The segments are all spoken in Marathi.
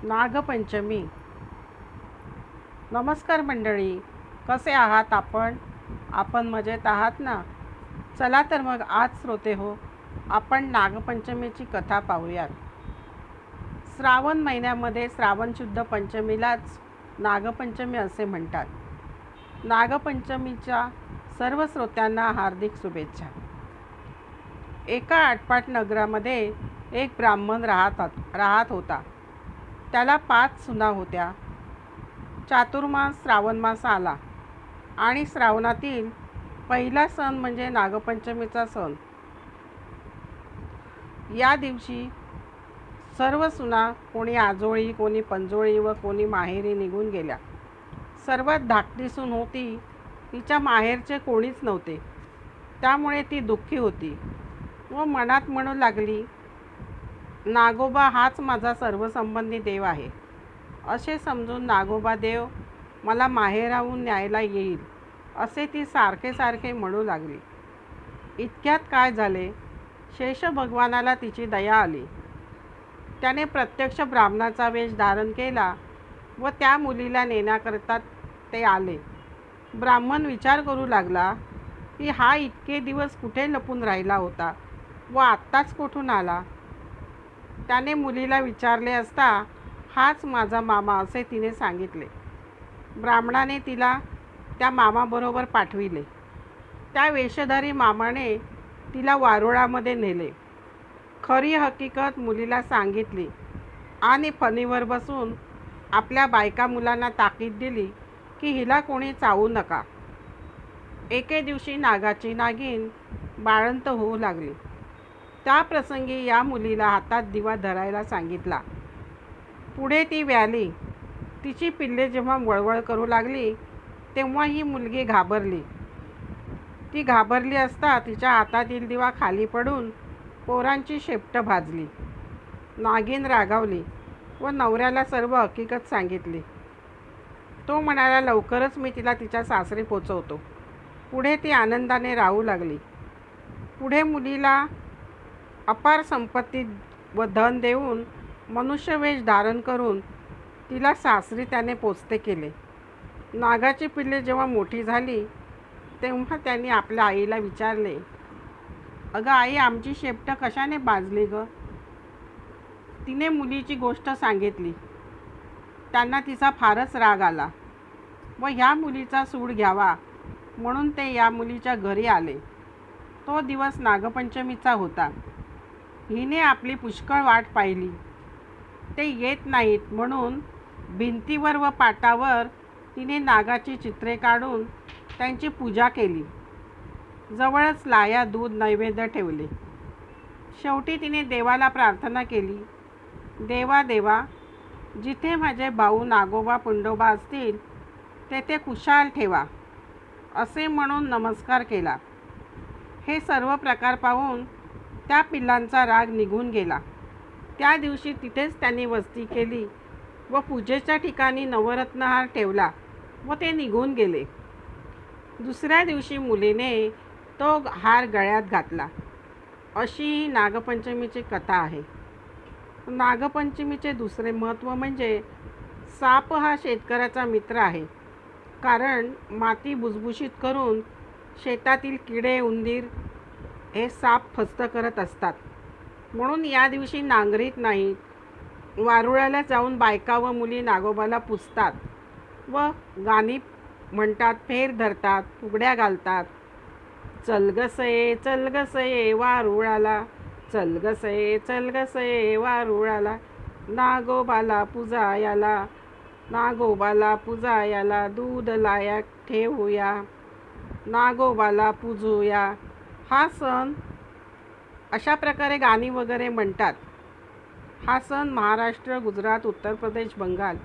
नागपंचमी. नमस्कार मंडळी, कसे आहात आपण? आपण मजेत आहात ना? चला तर मग आज श्रोते हो, आपण नागपंचमीची कथा पाहूयात. श्रावण महिन्यामध्ये श्रावण शुद्ध पंचमीलाच नागपंचमी असे म्हणतात. नागपंचमीच्या सर्व श्रोत्यांना हार्दिक शुभेच्छा. एका आटपाट नगरामध्ये एक ब्राह्मण राहत होता. त्याला 5 सुना होत्या. चातुर्मास श्रावण मास आला आणि श्रावणातील पहिला सण म्हणजे नागपंचमीचा सण. या दिवशी सर्व सुना कोणी आजोळी, कोणी पंजोळी व कोणी माहेरी निघून गेल्या. सर्वात धाकटी सून होती, तिच्या माहेरचे कोणीच नव्हते. त्यामुळे ती दुःखी होती व मनात म्हणू लागली, नागोबा हाच माझा सर्वसंबंधी देव आहे. असे समजून नागोबा देव मला माहेराहून न्यायला येईल असे ती सारखे म्हणू लागली. इतक्यात काय झाले, शेष भगवानाला तिची दया आली. त्याने प्रत्यक्ष ब्राह्मणाचा वेश धारण केला व त्या मुलीला नेण्याकरता ते आले. ब्राह्मण विचार करू लागला की हा इतके दिवस कुठे लपून राहिला होता व आत्ताच कुठून आला. त्याने मुलीला विचारले असता हाच माझा मामा असे तिने सांगितले. ब्राह्मणाने तिला त्या मामाबरोबर पाठविले. त्या वेशधारी मामाने तिला वारुळामध्ये नेले. खरी हकीकत मुलीला सांगितली आणि फणीवर बसून आपल्या बायका मुलांना ताकीद दिली की हिला कोणी चावू नका. एके दिवशी नागाची नागिन बाळंत होऊ लागली. त्या प्रसंगी या मुलीला हातात दिवा धरायला सांगितला. पुढे ती व्याली. तिची पिल्ले जेव्हा वळवळ करू लागली तेव्हा ही मुलगी घाबरली. ती घाबरली असता तिच्या हातातील दिवा खाली पडून पोरांची शेपटं भाजली. नागिन रागावली व नवऱ्याला सर्व हकीकत सांगितली. तो म्हणाला, लवकरच मी तिला तिच्या सासरी पोचवतो. पुढे ती आनंदाने राहू लागली. पुढे मुलीला अपार संपत्ती व धन देऊन मनुष्यवेश धारण करून तिला सासरी त्याने पोचते केले. नागाची पिल्ले जेव्हा मोठी झाली तेव्हा त्यांनी आपल्या आईला विचारले, अगं आई, आमची शेपटं कशाने बाजली ग? तिने मुलीची गोष्ट सांगितली. त्यांना तिचा फारच राग आला व ह्या मुलीचा सूड घ्यावा म्हणून ते या मुलीच्या घरी आले. तो दिवस नागपंचमीचा होता. हिने आपली पुष्कळ वाट पाहिली. ते येत नाहीत म्हणून भिंतीवर व पाटावर तिने नागाची चित्रे काढून त्यांची पूजा केली. जवळच लाया दूध नैवेद्य ठेवले. शेवटी तिने देवाला प्रार्थना केली, देवा देवा, जिथे माझे भाऊ नागोबा पुंडोबा असतील तेथे कुशाल ठेवा असे म्हणून नमस्कार केला. हे सर्व प्रकार पाहून त्या पिल्लांचा राग निघून गेला. त्या दिवशी तिथेच त्यांनी वस्ती केली व पूजेच्या ठिकाणी नवरत्नहार ठेवला व ते निघून गेले. दुसऱ्या दिवशी मुलीने तो हार गळ्यात घातला. अशी ही नागपंचमीची कथा आहे. नागपंचमीचे दुसरे महत्त्व म्हणजे साप हा शेतकऱ्याचा मित्र आहे. कारण माती भुसभुशीत करून शेतातील किडे उंदीर हे साप फस्त करत असतात. म्हणून या दिवशी नांगरीत नाहीत. वारुळ्याला जाऊन बायका व मुली नागोबाला पुजतात व गाणी म्हणतात, फेर धरतात, फुगड्या घालतात. चल ग सये, चल ग सये वारुळाला, चल ग सये, चल ग सये वारुळाला, नागोबाला पुजायाला, नागोबाला पुजायाला दूध लाया ठेवूया, नागोबाला पूजूया. हा सण अशा प्रकारे गाणी वगैरे म्हणतात. हा सण महाराष्ट्र, गुजरात, उत्तर प्रदेश, बंगाल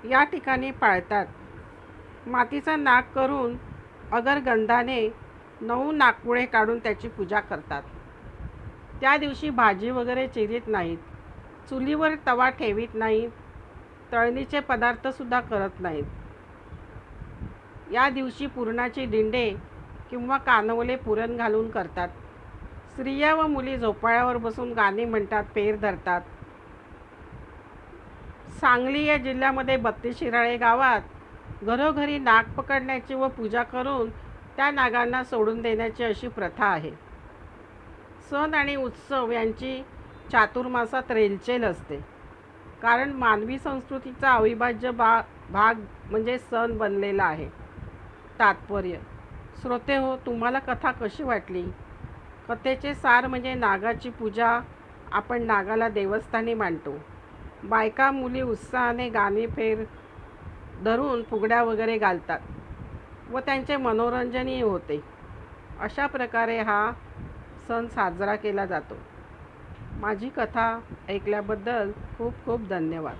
या ठिकाणी पाळतात. मातीचा नाग करून अगर गंधाने 9 नागपुडे काढून त्याची पूजा करतात. त्या दिवशी भाजी वगैरे चिरीत नाहीत, चुलीवर तवा ठेवीत नाहीत, तळणीचे पदार्थसुद्धा करत नाहीत. या दिवशी पुरणाची दिंडे किंवा कानवले पुरण घालून करतात. स्त्रिया व मुली झोपाळ्यावर बसून गाणी म्हणतात, पेर धरतात. सांगली या जिल्ह्यामध्ये बत्तीशिराळे गावात घरोघरी नाग पकडण्याची व पूजा करून त्या नागांना सोडून देण्याची अशी प्रथा आहे. सण आणि उत्सव यांची चातुर्मासात रेलचेल असते, कारण मानवी संस्कृतीचा अविभाज्य भाग म्हणजे सण बनलेला आहे. तात्पर्य: श्रोते हो, तुम्हाला कथा कशी वाटली? कथेचे सार म्हणजे नागाची पूजा. आपण नागाला देवस्थानी मानतो. बायका मुली उत्साहाने गाणी फेर धरून फुगड्या वगैरे घालतात व त्यांचे मनोरंजनही होते. अशा प्रकारे हा सण साजरा केला जातो. माझी कथा ऐकल्याबद्दल खूप खूप धन्यवाद.